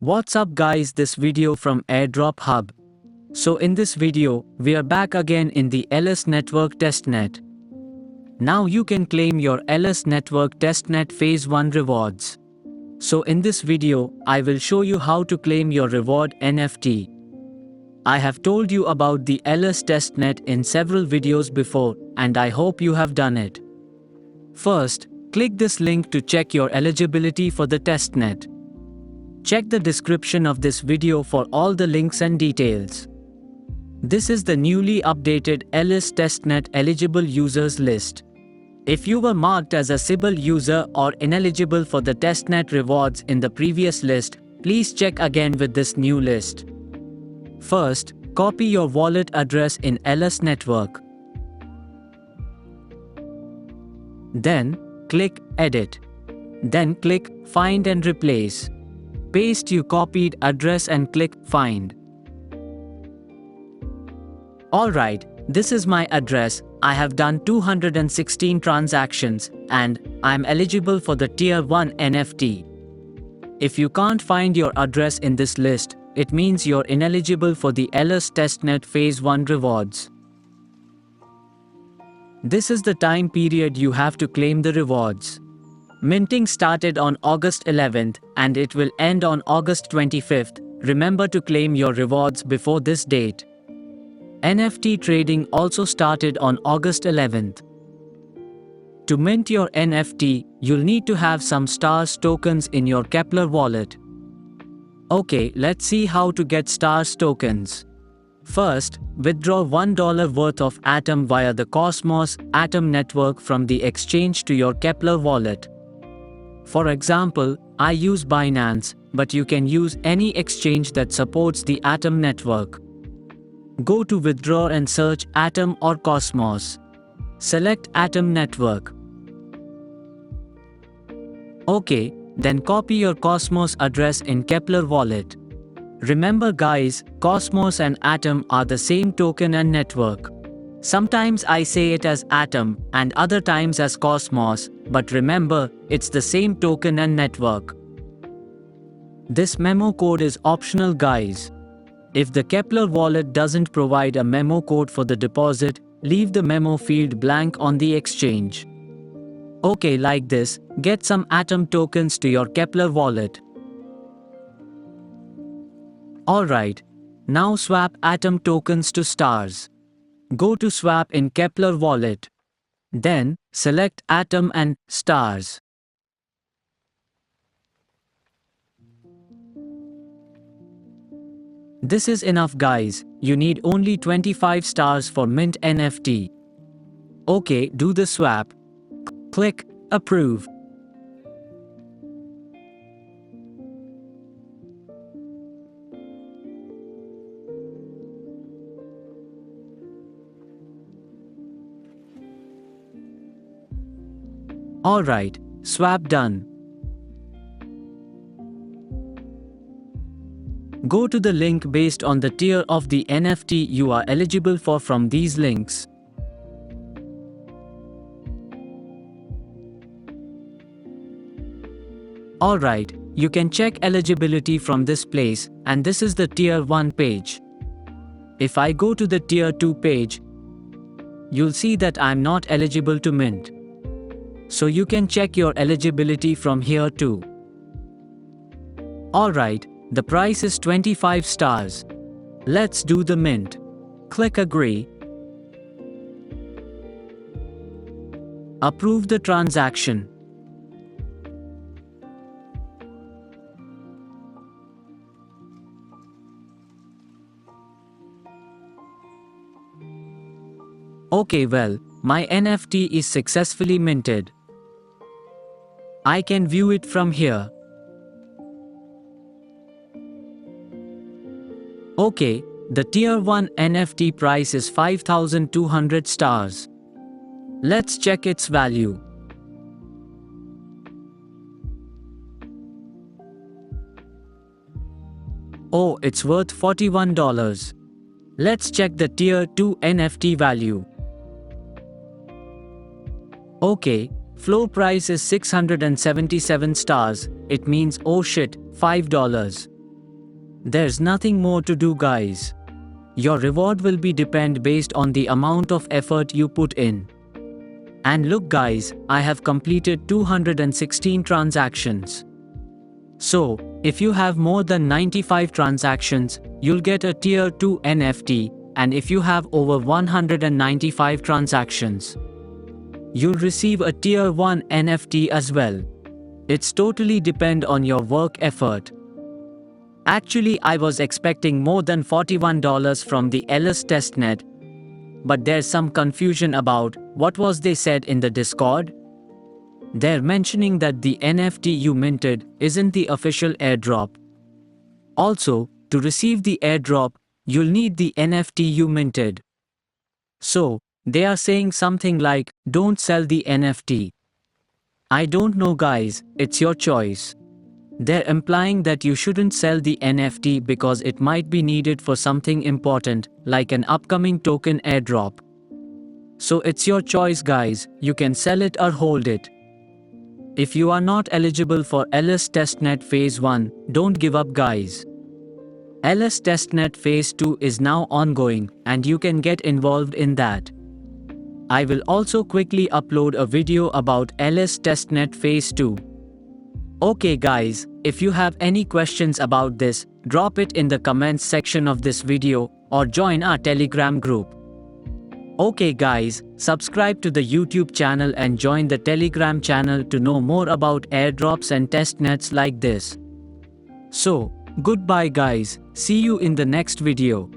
What's up guys, this video from Airdrop Hub. So in this video, we are back again in the LS Network Testnet. Now you can claim your LS Network Testnet Phase 1 rewards. So in this video, I will show you how to claim your reward NFT. I have told you about the LS Testnet in several videos before, and I hope you have done it. First, click this link to check your eligibility for the testnet. Check the description of this video for all the links and details. This is the newly updated LS Testnet eligible users list. If you were marked as a Sybil user or ineligible for the testnet rewards in the previous list, please check again with this new list. First, copy your wallet address in LS Network. Then, click Edit. Then click Find and Replace. Paste your copied address and click Find. Alright, this is my address. I have done 216 transactions and I'm eligible for the Tier 1 NFT. If you can't find your address in this list, it means you're ineligible for the LS Testnet Phase 1 rewards. This is the time period you have to claim the rewards. Minting started on August 11th and it will end on August 25th. Remember to claim your rewards before this date. NFT trading also started on August 11th. To mint your NFT, you'll need to have some STARS tokens in your Keplr wallet. Okay, let's see how to get STARS tokens. First, withdraw $1 worth of Atom via the Cosmos Atom network from the exchange to your Keplr wallet. For example, I use Binance, but you can use any exchange that supports the Atom network. Go to Withdraw and search Atom or Cosmos. Select Atom network. Okay, then copy your Cosmos address in Keplr wallet. Remember guys, Cosmos and Atom are the same token and network. Sometimes I say it as Atom and other times as Cosmos, but remember, it's the same token and network. This memo code is optional guys. If the Keplr wallet doesn't provide a memo code for the deposit, leave the memo field blank on the exchange. Okay, like this, get some Atom tokens to your Keplr wallet. Alright, now swap Atom tokens to STARS. Go to Swap in Keplr wallet. Then, select Atom and STARS. This is enough guys, you need only 25 stars for mint NFT. Okay, do the swap. Click Approve. Alright, swap done. Go to the link based on the tier of the NFT you are eligible for from these links. Alright, you can check eligibility from this place, and this is the Tier 1 page. If I go to the Tier 2 page, you'll see that I'm not eligible to mint. So you can check your eligibility from here too. Alright, the price is 25 stars. Let's do the mint. Click Agree. Approve the transaction. Okay, well, my NFT is successfully minted. I can view it from here. Okay, the Tier 1 NFT price is 5,200 stars. Let's check its value. Oh, it's worth $41. Let's check the Tier 2 NFT value. Okay, floor price is 677 stars, it means oh shit, $5. There's nothing more to do, guys. Your reward will be depend based on the amount of effort you put in. And look guys, I have completed 216 transactions. So, if you have more than 95 transactions, you'll get a tier 2 NFT, and if you have over 195 transactions, you'll receive a tier 1 NFT as well. It's totally depend on your work effort. Actually, I was expecting more than $41 from the LS testnet, but there's some confusion about what was they said in the Discord. They're mentioning that the NFT you minted isn't the official airdrop. Also, to receive the airdrop, you'll need the NFT you minted. So, they are saying something like, don't sell the NFT. I don't know guys, it's your choice. They're implying that you shouldn't sell the NFT because it might be needed for something important, like an upcoming token airdrop. So it's your choice guys, you can sell it or hold it. If you are not eligible for LS Testnet Phase 1, don't give up guys. LS Testnet Phase 2 is now ongoing, and you can get involved in that. I will also quickly upload a video about LS Testnet Phase 2. Okay guys, if you have any questions about this, drop it in the comments section of this video, or join our Telegram group. Okay guys, subscribe to the YouTube channel and join the Telegram channel to know more about airdrops and testnets like this. So, goodbye guys, see you in the next video.